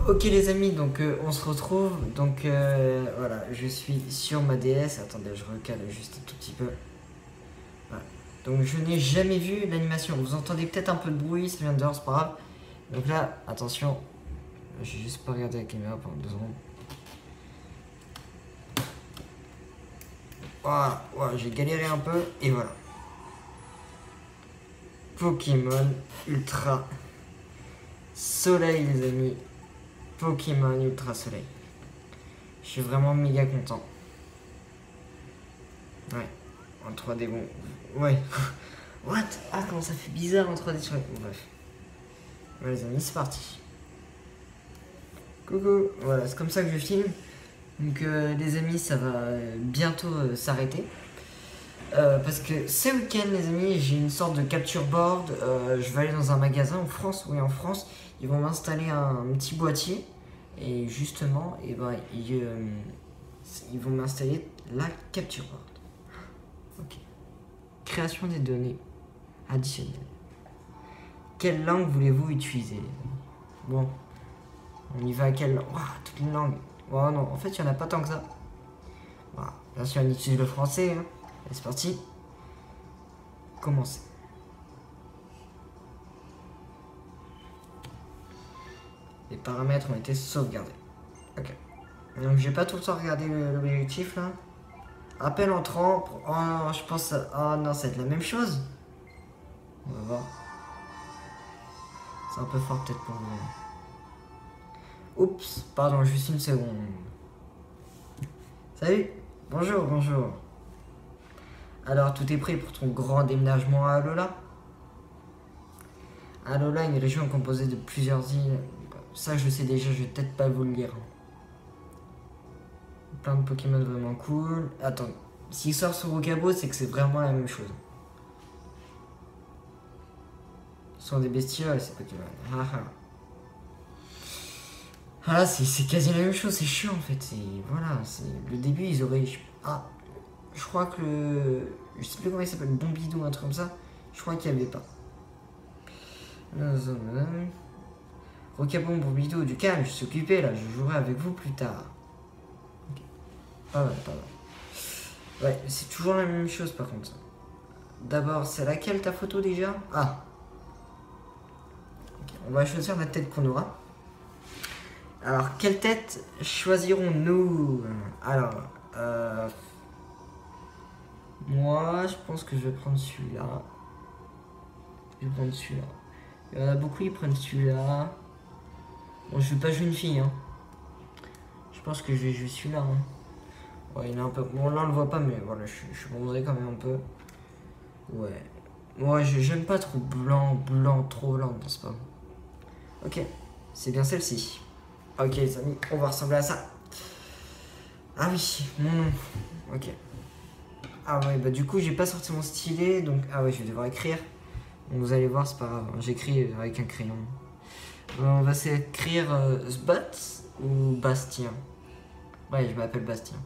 Ok les amis, donc on se retrouve, donc voilà, je suis sur ma DS, attendez je recale juste un tout petit peu, voilà. Donc je n'ai jamais vu l'animation, vous entendez peut-être un peu de bruit, ça vient de dehors, c'est pas grave, donc là, attention, j'ai juste pas regardé la caméra pendant 2 secondes, voilà, voilà j'ai galéré un peu, et voilà, Pokémon Ultra Soleil les amis, Pokémon Ultra Soleil. Je suis vraiment méga content. Ouais. En 3D, bon. Ouais. What? Ah, comment ça fait bizarre en 3D sur les... Bon, bref. Ouais, les amis, c'est parti. Coucou. Voilà, c'est comme ça que je filme. Donc, les amis, ça va bientôt s'arrêter. Parce que ce week-end, les amis, j'ai une sorte de capture board. Je vais aller dans un magasin en France. Oui, en France, ils vont m'installer un petit boîtier. Et justement, et ben, ils vont m'installer la capture board. Ok. Création des données additionnelles. Quelle langue voulez-vous utiliser? Bon, on y va à quelle langue? Toutes les langues. Oh non, en fait, il n'y en a pas tant que ça. Voilà. Bien sûr, on utilise le français. Hein. Allez, c'est parti. Commencez. Les paramètres ont été sauvegardés. Ok. Donc, j'ai pas tout le temps regardé l'objectif là. Appel entrant. Oh, je pense. Oh non, ça va être la même chose. On va voir. C'est un peu fort peut-être pour vous. Oups, pardon, juste une seconde. Salut. Bonjour, bonjour. Alors, tout est prêt pour ton grand déménagement à Alola? Alola est une région composée de plusieurs îles. Ça, je le sais déjà, je vais peut-être pas vous le lire. Plein de Pokémon vraiment cool. Attends, s'il sort sur Rocabo, c'est que c'est vraiment la même chose. Ce sont des bestioles, ces Pokémon. Ah, c'est quasi la même chose, c'est chiant en fait. Voilà, le début, ils auraient... Ah, je crois que le... Je sais plus comment il s'appelle, Bombidou, un truc comme ça. Je crois qu'il n'y avait pas. Rocabon, Bombidou, du calme, je suis occupé là, je jouerai avec vous plus tard. Okay. Pas mal, pas mal. Ouais, c'est toujours la même chose par contre. D'abord, c'est laquelle ta photo déjà? Ah. Okay. On va choisir la tête qu'on aura. Alors, quelle tête choisirons-nous? Alors, moi, je pense que je vais prendre celui-là. Je vais prendre celui-là. Il y en a beaucoup, ils prennent celui-là. Bon, je vais pas jouer une fille, hein. Je pense que je vais jouer celui-là, hein. Ouais, il est un peu... Bon, là, on le voit pas, mais voilà, je suis bronzé quand même un peu. Ouais. Moi, j'aime pas trop blanc, trop blanc, n'est-ce pas? Ok, c'est bien celle-ci. Ok, les amis, on va ressembler à ça. Ah oui, mon nom. Ok. Ah ouais, bah du coup, j'ai pas sorti mon stylet, donc... Ah ouais, je vais devoir écrire. Donc, vous allez voir, c'est pas grave. J'écris avec un crayon. On va s'écrire Sbat ou Bastien. Ouais, je m'appelle Bastien.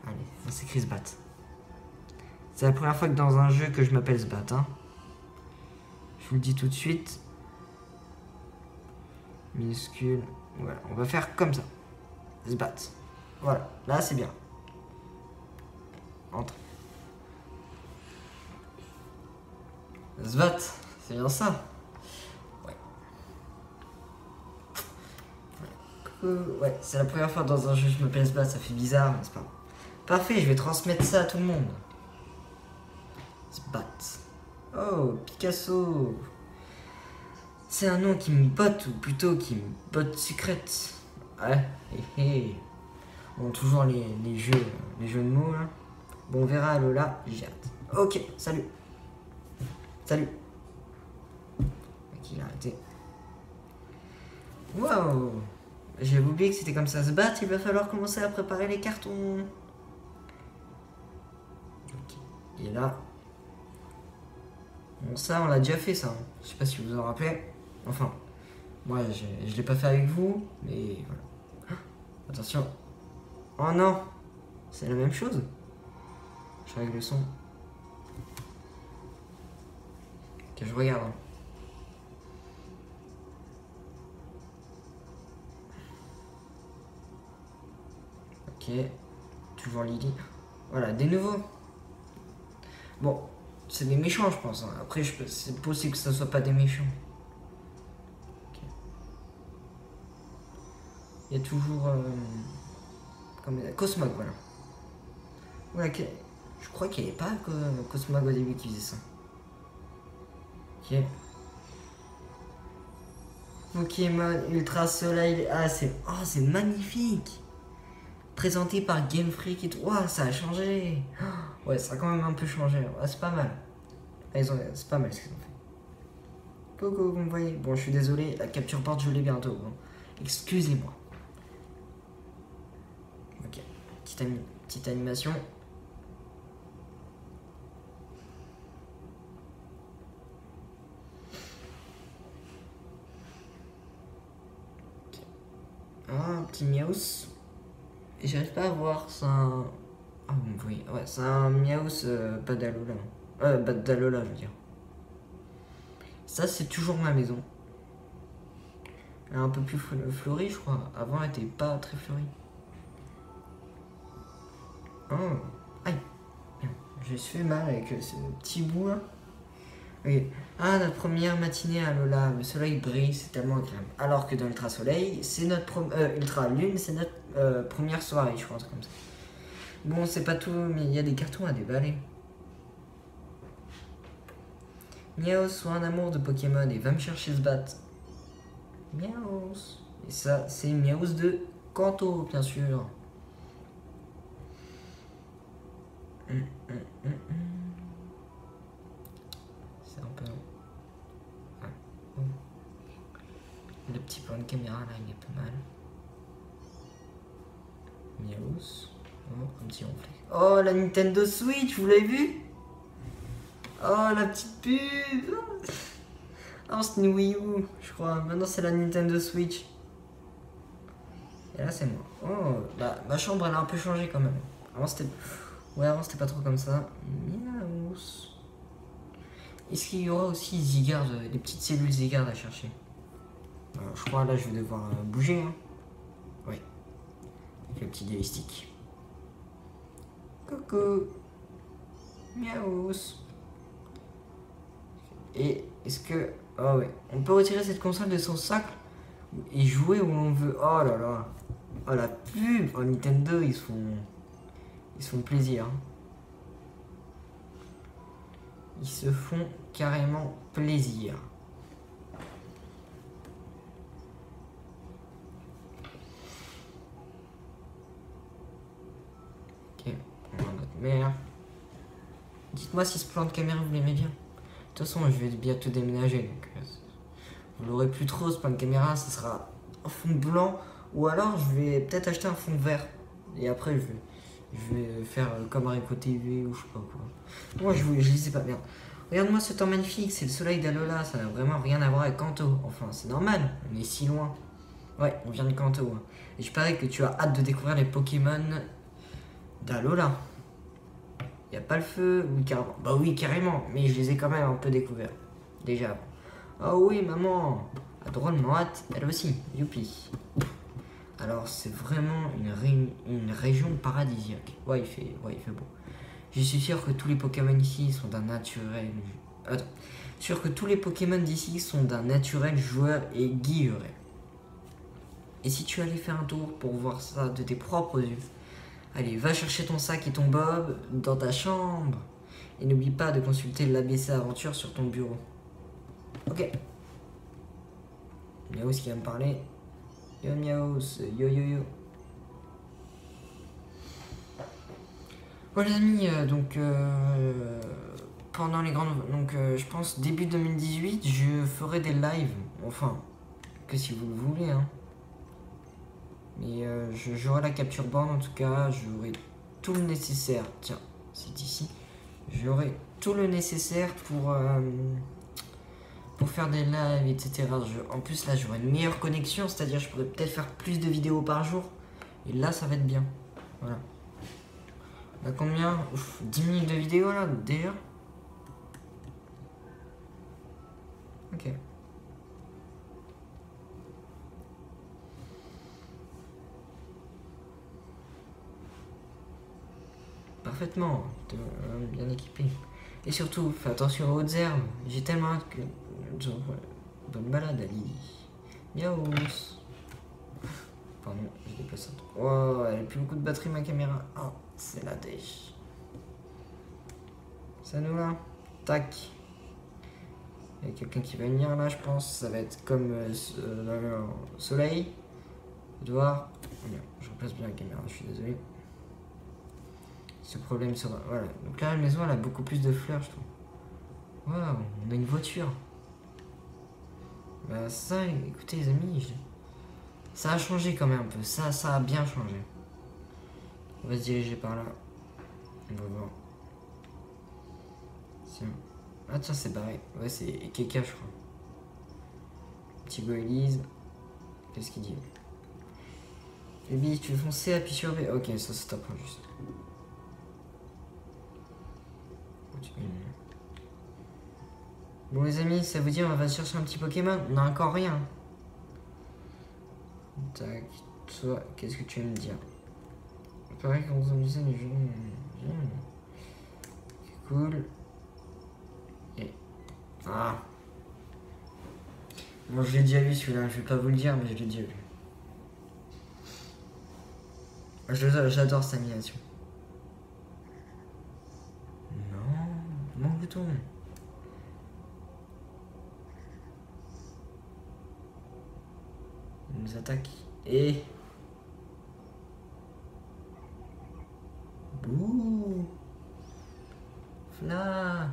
Allez, on s'écrit Sbat. C'est la première fois que dans un jeu que je m'appelle Sbat. Hein. Je vous le dis tout de suite. Minuscule. Voilà, on va faire comme ça. Sbat. Voilà, là c'est bien. Entre. Sbat, c'est bien ça. Ouais. Ouais, c'est la première fois dans un jeu que je m'appelle Sbat, ça fait bizarre, n'est-ce pas? Parfait, je vais transmettre ça à tout le monde. Sbat. Oh, Picasso. C'est un nom qui me botte, ou plutôt qui me botte sucrète. Ouais, Bon, toujours les jeux de mots, là. Bon, on verra à Lola, j'ai hâte. Ok, salut. Salut. Ok, il a arrêté. Waouh. J'avais oublié que c'était comme ça se battre, il va falloir commencer à préparer les cartons. Ok, et là, Bon, ça, on l'a déjà fait, ça. Je sais pas si vous vous en rappelez. Enfin, moi, je l'ai pas fait avec vous, mais voilà. Attention. Oh non, c'est la même chose. Je règle le son. Ok, je regarde. Hein. Ok, toujours Lily. Voilà, des nouveaux. Bon, c'est des méchants, je pense. Hein. Après, c'est possible que ça soit pas des méchants. Okay. Il y a toujours... comme Cosmog, voilà. Ouais, okay. Je crois qu'il n'y avait pas Cosmog au début qui faisait ça. Ok. Pokémon Ultra Soleil. Ah, c'est magnifique. Présenté par Game Freak et tout. Ouah, ça a changé. Ouais, ça a quand même un peu changé. Ah, c'est pas mal. Ah, c'est pas mal ce qu'ils ont fait. Coucou, vous me voyez. Bon, je suis désolé, la capture porte, je l'ai bientôt. Hein. Excusez-moi. Ok, petite animation. Okay. Ah, un petit Miaus. Et j'arrive pas à voir, c'est un... Ah, vous me voyez. Ouais, c'est un Miaus Badalola. Badalola, je veux dire. Ça, c'est toujours ma maison. Elle est un peu plus fleurie, je crois. Avant, elle était pas très fleurie. Oh, aïe. Je me suis fait mal avec ce petit bout là. Oui. Ah, notre première matinée à Lola, le soleil brille, c'est tellement agréable. Alors que dans l'Ultra Soleil, c'est notre Ultra Lune, c'est notre première soirée, je crois, un truc comme ça. Bon, c'est pas tout, mais il y a des cartons à déballer. Miaos, sois un amour de Pokémon et va me chercher ce bat. Miaos. Et ça, c'est Miaos de Kanto, bien sûr. C'est un peu... Ah. Oh. Le petit point de caméra là, il est pas mal. Miaos. Oh, un petit ronflet. Oh, la Nintendo Switch, vous l'avez vu? Oh, la petite pub. Oh, c'est une Wii U, je crois. Maintenant, c'est la Nintendo Switch. Et là, c'est moi. Oh, bah, ma chambre, elle a un peu changé quand même. Avant, c'était... Ouais, avant, c'était pas trop comme ça. Miaos. Est-ce qu'il y aura aussi Zygarde, des petites cellules Zygarde à chercher? Je crois, là, je vais devoir bouger. Hein. Oui. Avec le petit joystick. Coucou. Miaos. Et est-ce que... Oh ouais. On peut retirer cette console de son sac et jouer où l'on veut. Oh là là. Oh la pub. Oh Nintendo, ils se font plaisir. Hein. Ils se font carrément plaisir. Ok, on va notre mère. Dites-moi si ce plan de caméra vous l'aimez bien. De toute façon, je vais bientôt déménager. Donc, vous l'aurez plus trop ce plan de caméra, ça sera un fond blanc. Ou alors je vais peut-être acheter un fond vert. Et après je vais faire comme Rico TV ou je sais pas quoi. Moi je lisais pas bien. Regarde-moi ce temps magnifique, c'est le soleil d'Alola, ça n'a vraiment rien à voir avec Kanto. Enfin, c'est normal, on est si loin. Ouais, on vient de Kanto. Hein. Et je parie que tu as hâte de découvrir les Pokémon d'Alola. Y a pas le feu? Oui, carrément. Bah oui, carrément, mais je les ai quand même un peu découverts. Déjà. Oh oui, maman a drôlement hâte, elle aussi. Youpi. Alors, c'est vraiment une région paradisiaque. Ouais, il fait beau. Je suis sûr que tous les Pokémon ici sont d'un naturel... Attends. Sûr que tous les Pokémon d'ici sont d'un naturel joueur et guilleret. Et si tu allais faire un tour pour voir ça de tes propres yeux, allez, va chercher ton sac et ton bob dans ta chambre. Et n'oublie pas de consulter l'ABC Aventure sur ton bureau. Ok. Miaos qui va me parler. Yo Miaos, yo yo yo. Bon les amis, donc pendant les grandes... Donc je pense début 2018, je ferai des lives. Enfin, que si vous le voulez. Hein. Mais j'aurai la capture borne en tout cas, j'aurai tout le nécessaire. Tiens, c'est ici. J'aurai tout le nécessaire pour faire des lives, etc. En plus, là, j'aurai une meilleure connexion, c'est-à-dire je pourrais peut-être faire plus de vidéos par jour. Et là, ça va être bien. Voilà. On a combien? 10 minutes de vidéo, là, déjà? Ok. Parfaitement, bien équipé. Et surtout, fais attention aux hautes herbes. J'ai tellement hâte que... Genre, bonne balade, Ali. Miaou. Pardon, j'ai déplacé un truc. Oh, elle a plus beaucoup de batterie, ma caméra. Oh, c'est la dèche. Ça nous là. Tac. Il y a quelqu'un qui va venir là, je pense. Ça va être comme le soleil. Je dois voir. Je replace bien la caméra, je suis désolé. Ce problème sera... Voilà. Donc là, la maison, elle a beaucoup plus de fleurs, je trouve. Waouh, on a une voiture. Bah ça, écoutez les amis, ça a changé quand même un peu. Ça a bien changé. On va se diriger par là. On va voir. Tiens. Ah tiens, c'est barré. Ouais, c'est Keka, je crois. Petit go Elise. Qu'est-ce qu'il dit? Baby, tu veux foncer, appuie sur B. Ok, ça c'est top juste. Bon les amis, ça vous dit on va chercher un petit Pokémon? On n'a encore rien. Tac, toi, qu'est-ce que tu veux me dire? Pareil quand on disait les jeux. Cool. Et... Ah. Bon, je l'ai déjà vu celui-là, je vais pas vous le dire, mais je l'ai déjà vu. J'adore cette animation. Non, mon bouton. Il nous attaque. Et... Bouh. Fla.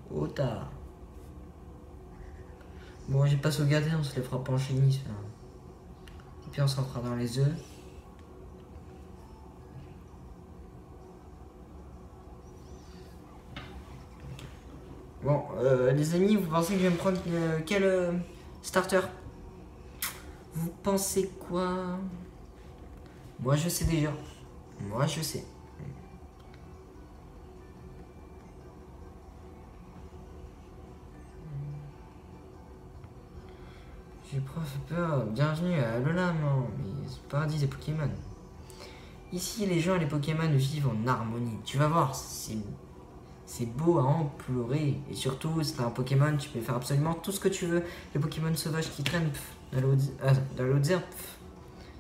Ota. Bon, j'ai pas sauvegardé, on se les fera pas enchaîner. Ça. Et puis on s'en fera dans les œufs. Bon, les amis, vous pensez que je vais me prendre quel starter? Vous pensez quoi? Moi je sais déjà. Moi je sais. J'ai pas fait peur. Bienvenue à Alola, non, mais c'est le paradis des Pokémon. Ici, les gens et les Pokémon vivent en harmonie. Tu vas voir, c'est beau à en pleurer. Et surtout, c'est un Pokémon, tu peux faire absolument tout ce que tu veux. Les Pokémon sauvages qui traînent dans l'autre herbe.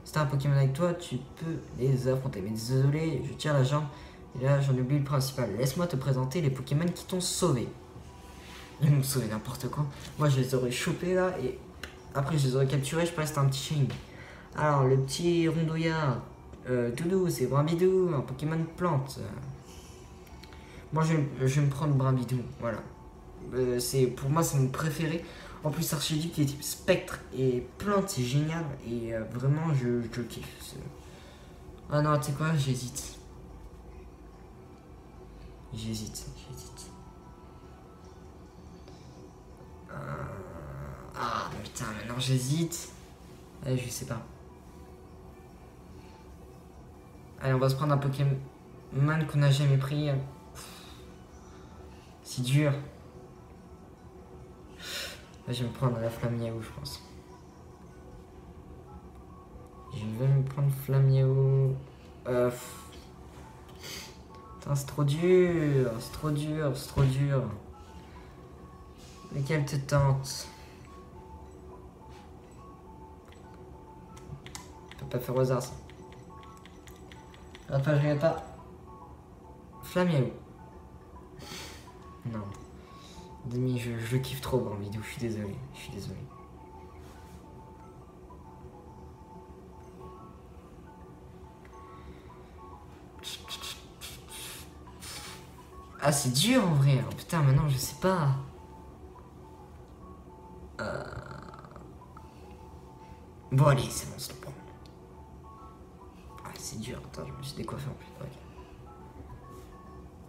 Si t'as un Pokémon avec toi, tu peux les affronter. Mais désolé, je tire la jambe. Et là, j'en oublie le principal. Laisse-moi te présenter les Pokémon qui t'ont sauvé. Ils m'ont sauvé n'importe quoi. Moi, je les aurais chopés là. Et après, je les aurais capturés. Je pense que c'était un petit shiny. Alors, le petit Rondoyard. Doudou, c'est Brambidou, un Pokémon plante. Moi, je vais me prendre Brambidou. Voilà. Pour moi, c'est mon préféré. En plus, Archiduc est type spectre et plante, c'est génial. Et vraiment, je kiffe. Ah non, tu sais quoi, j'hésite. J'hésite. Ah putain, maintenant j'hésite. Allez, je sais pas. Allez, on va se prendre un Pokémon qu'on n'a jamais pris. C'est dur. Là, je vais me prendre la Flammiaou, je pense. Je vais me prendre Flammiaou. Putain, c'est trop dur. C'est trop dur. Lequel te tente? Je peux pas faire au hasard ça. Attends, je regarde pas. Flammiaou. Non. Demi, je kiffe trop en vidéo, je suis désolé. Ah, c'est dur en vrai. Oh, putain, maintenant je sais pas. Bon, allez, c'est bon, stop. Ah, c'est dur. Attends, je me suis décoiffé en plus.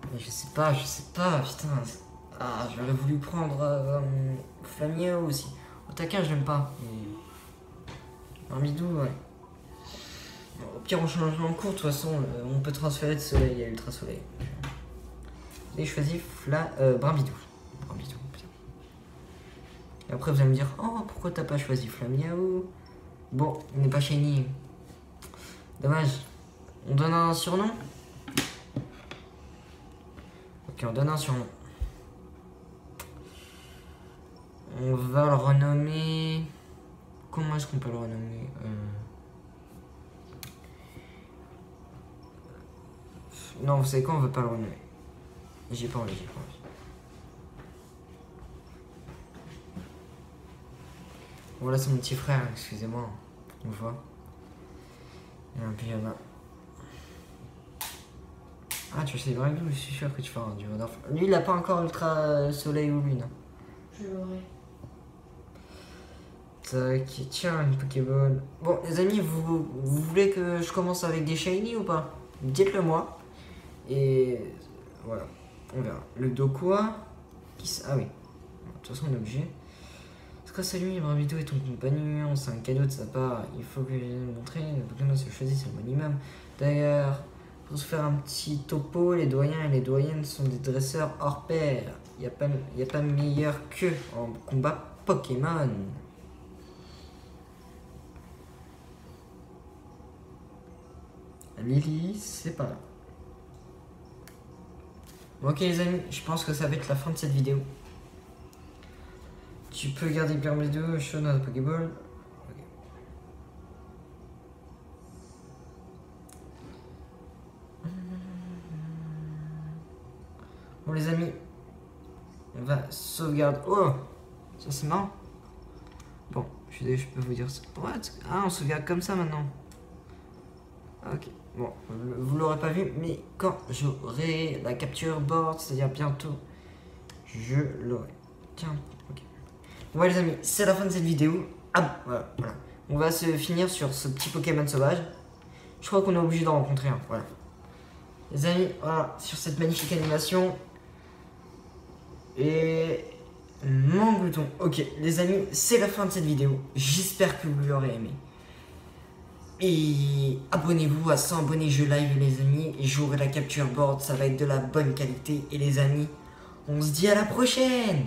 Okay. Mais je sais pas, putain. Ah, j'aurais voulu prendre Flamio aussi. Au taquin, je l'aime pas. Mais... Barbidou, ouais. Bon, au pire, on change en cours, de toute façon, on peut transférer de soleil, il y a ultra soleil. J'ai choisi Barbidou. Barbidou, putain. Et après, vous allez me dire, oh, pourquoi t'as pas choisi Flamiao? Bon, il n'est pas shiny. Dommage. On donne un surnom? Ok, on donne un surnom. On va le renommer... Comment est-ce qu'on peut le renommer Non, vous savez quoi, on veut pas le renommer. J'ai pas envie. Voilà, c'est mon petit frère, excusez-moi. On voit. Il y a un pyjama. Ah, tu sais, vraiment, je suis sûr que tu feras un duo d'enfant. Lui, il a pas encore ultra soleil ou lune. Je l'aurai. Tac, tiens, une Pokéball. Bon, les amis, vous voulez que je commence avec des shiny ou pas? Dites-le moi. Et voilà, on verra. Le Dokwa. Ah oui. De toute façon, on est obligé. Grâce à lui, Bravito est ton compagnon, c'est un cadeau de sa part. Il faut que je lui montre. Le Pokémon se choisit, c'est le minimum. D'ailleurs, pour se faire un petit topo, les doyens et les doyennes sont des dresseurs hors pair. Il n'y a pas meilleur qu'eux en combat Pokémon. Lily, c'est pas là. Bon, ok les amis, je pense que ça va être la fin de cette vidéo. Tu peux garder Barbidou, chaud dans la Pokéball. Okay. Bon les amis, on va sauvegarder. Oh, ça c'est marrant. Bon, je peux vous dire ça. What? Ah, on sauvegarde comme ça maintenant. Ok, bon, vous l'aurez pas vu, mais quand j'aurai la capture board, c'est-à-dire bientôt, je l'aurai. Tiens, ok. Bon, ouais, les amis, c'est la fin de cette vidéo. Ah, voilà. On va se finir sur ce petit Pokémon sauvage. Je crois qu'on est obligé d'en rencontrer un, voilà. Les amis, voilà, sur cette magnifique animation. Et... mon bouton. Ok, les amis, c'est la fin de cette vidéo. J'espère que vous l'aurez aimé. Et abonnez-vous à 100 abonnés, je live les amis. Et j'aurai la capture board, ça va être de la bonne qualité. Et les amis, on se dit à la prochaine!